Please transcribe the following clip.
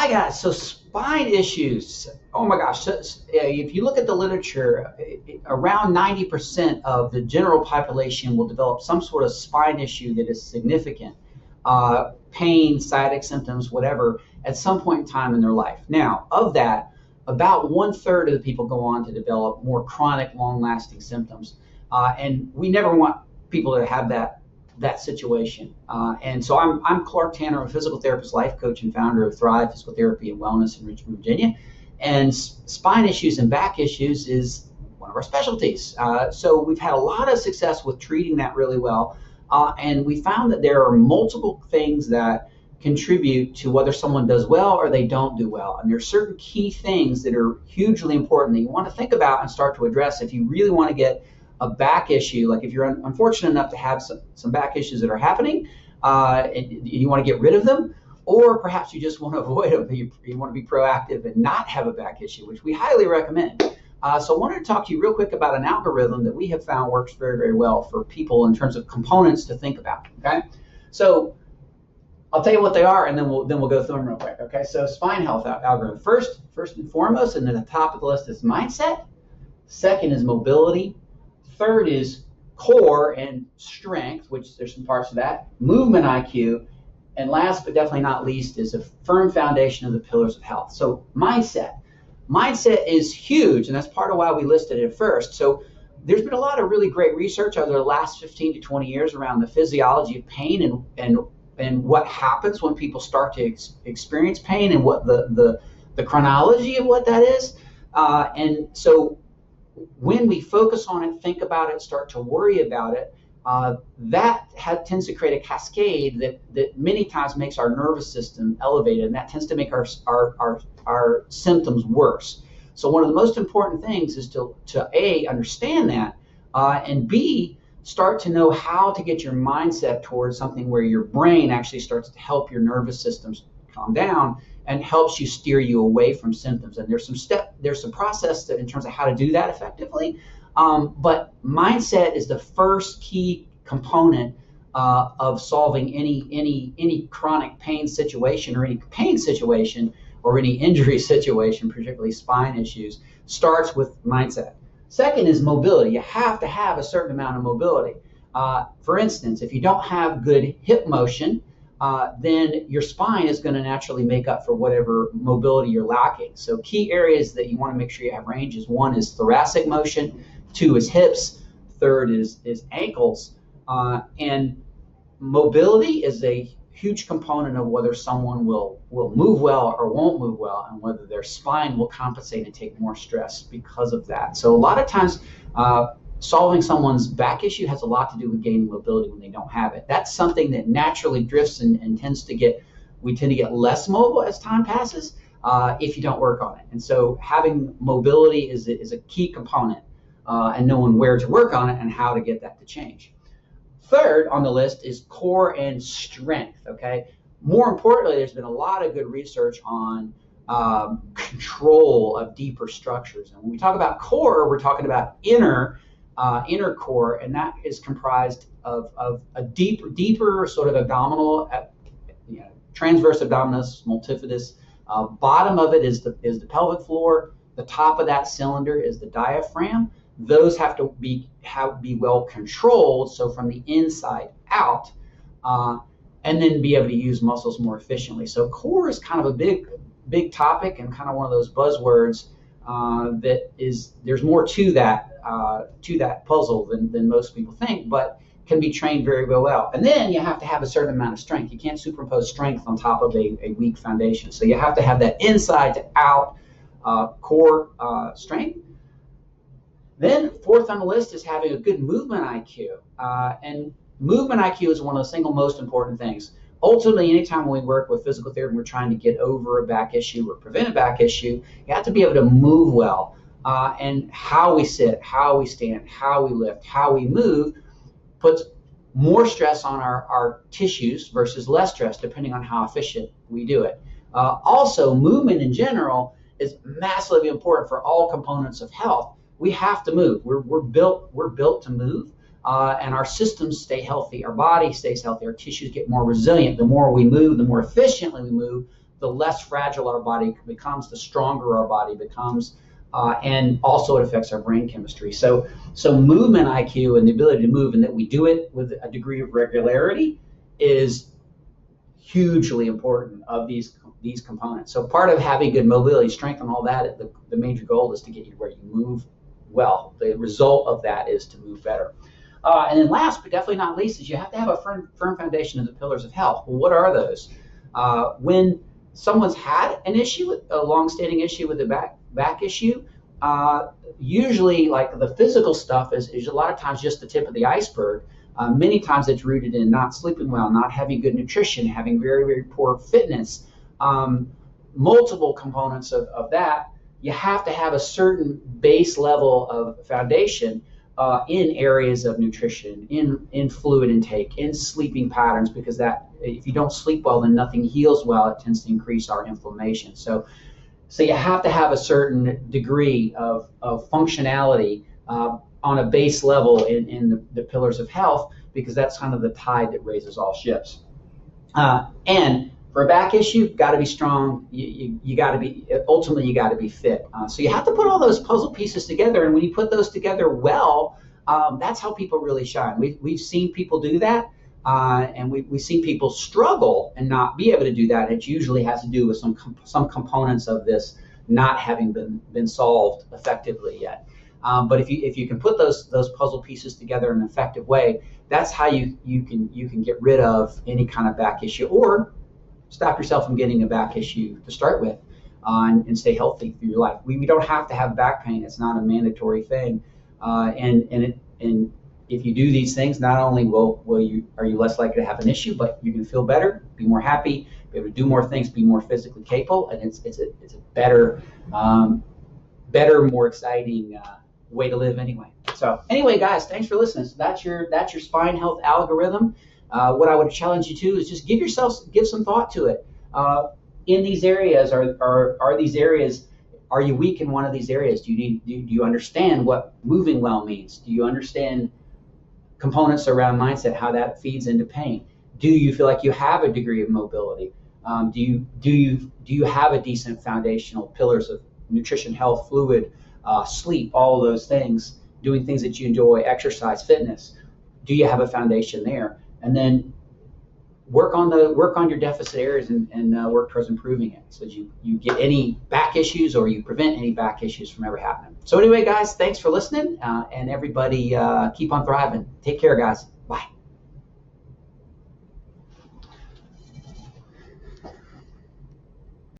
Hi guys, so spine issues. Oh my gosh, if you look at the literature, around 90% of the general population will develop some sort of spine issue that is significant. Pain, sciatic symptoms, whatever, at some point in time in their life. Now, of that, about one third of the people go on to develop more chronic, long-lasting symptoms. And we never want people to have that situation. And so I'm Clark Tanner, a physical therapist, life coach, and founder of Thrive Physical Therapy and Wellness in Richmond, Virginia. And spine issues and back issues is one of our specialties. So we've had a lot of success with treating that really well. And we found that there are multiple things that contribute to whether someone does well or they don't do well. And there's certain key things that are hugely important that you want to think about and start to address if you really want to get a back issue. Like if you're unfortunate enough to have some back issues that are happening, and you want to get rid of them, or perhaps you just want to avoid them. You want to be proactive and not have a back issue, which we highly recommend. So I wanted to talk to you real quick about an algorithm that we have found works very, very well for people in terms of components to think about. Okay, so I'll tell you what they are, and then we'll go through them real quick. Okay, so spine health algorithm. First and foremost, and then the top of the list is mindset. Second is mobility. Third is core and strength, which there's some parts of that. Movement IQ. And last but definitely not least is a firm foundation of the pillars of health. So mindset. Mindset is huge, and that's part of why we listed it first. So there's been a lot of really great research over the last 15 to 20 years around the physiology of pain and what happens when people start to experience pain and what the chronology of what that is. And so when we focus on it, think about it, start to worry about it, tends to create a cascade that many times makes our nervous system elevated, and that tends to make our symptoms worse. So one of the most important things is to A, understand that, and B, start to know how to get your mindset towards something where your brain actually starts to help your nervous systems calm down and helps you steer you away from symptoms. And there's some process in terms of how to do that effectively. But mindset is the first key component of solving any chronic pain situation or any pain situation or any injury situation, particularly spine issues, starts with mindset. Second is mobility. You have to have a certain amount of mobility. For instance, if you don't have good hip motion, then your spine is going to naturally make up for whatever mobility you're lacking. So key areas that you want to make sure you have range is: one is thoracic motion, two is hips, third is ankles. And mobility is a huge component of whether someone will move well or won't move well, and whether their spine will compensate and take more stress because of that. So a lot of times, solving someone's back issue has a lot to do with gaining mobility when they don't have it. That's something that naturally drifts and we tend to get less mobile as time passes if you don't work on it. And so having mobility is a key component, and knowing where to work on it and how to get that to change. Third on the list is core and strength. Okay. More importantly, there's been a lot of good research on control of deeper structures. And when we talk about core, we're talking about inner core, and that is comprised of a deeper sort of abdominal, transverse abdominis multifidus. Bottom of it is the pelvic floor. The top of that cylinder is the diaphragm. Those have to be well controlled, so from the inside out, and then be able to use muscles more efficiently. So core is kind of a big topic and kind of one of those buzzwords there's more to that puzzle than most people think, but can be trained very, very well. And then you have to have a certain amount of strength. You can't superimpose strength on top of a weak foundation. So you have to have that inside to out core strength. Then fourth on the list is having a good movement IQ. And movement IQ is one of the single most important things. Ultimately, anytime we work with physical therapy, we're trying to get over a back issue or prevent a back issue, you have to be able to move well. And how we sit, how we stand, how we lift, how we move puts more stress on our tissues versus less stress, depending on how efficient we do it. Also, movement in general is massively important for all components of health. We have to move. We're built to move, and our systems stay healthy. Our body stays healthy. Our tissues get more resilient. The more we move, the more efficiently we move, the less fragile our body becomes, the stronger our body becomes. And also it affects our brain chemistry. So movement IQ and the ability to move, and that we do it with a degree of regularity, is hugely important of these components. So part of having good mobility, strength, and all that, the major goal is to get you where you move well. The result of that is to move better. And then last, but definitely not least, is you have to have a firm foundation of the pillars of health. Well, what are those? When someone's had an issue, a long-standing issue with the back issue, usually like the physical stuff is a lot of times just the tip of the iceberg. Many times it's rooted in not sleeping well, not having good nutrition, having very, very poor fitness, multiple components of that. You have to have a certain base level of foundation in areas of nutrition, in fluid intake, in sleeping patterns, because that if you don't sleep well, then nothing heals well. It tends to increase our inflammation. So you have to have a certain degree of functionality on a base level in the pillars of health, because that's kind of the tide that raises all ships. And for a back issue, got to be strong. You got to be, ultimately you got to be fit. So you have to put all those puzzle pieces together, and when you put those together well, that's how people really shine. We've seen people do that, and we've seen people struggle and not be able to do that. It usually has to do with some components of this not having been solved effectively yet. But if you can put those puzzle pieces together in an effective way, that's how you can get rid of any kind of back issue, or stop yourself from getting a back issue to start with, and stay healthy through your life. We don't have to have back pain. It's not a mandatory thing. And if you do these things, not only are you less likely to have an issue, but you can feel better, be more happy, be able to do more things, be more physically capable, and it's a better, more exciting way to live anyway. So anyway, guys, thanks for listening. So that's your spine health algorithm. What I would challenge you to is just give some thought to it. In these areas, are these areas, are you weak in one of these areas? Do you understand what moving well means? Do you understand components around mindset, how that feeds into pain? Do you feel like you have a degree of mobility? Do you have a decent foundational pillars of nutrition, health, fluid, sleep, all of those things, doing things that you enjoy, exercise, fitness? Do you have a foundation there? And then work on your deficit areas and work towards improving it, so that you get any back issues, or you prevent any back issues from ever happening. So anyway, guys, thanks for listening, and everybody keep on thriving. Take care, guys. Bye.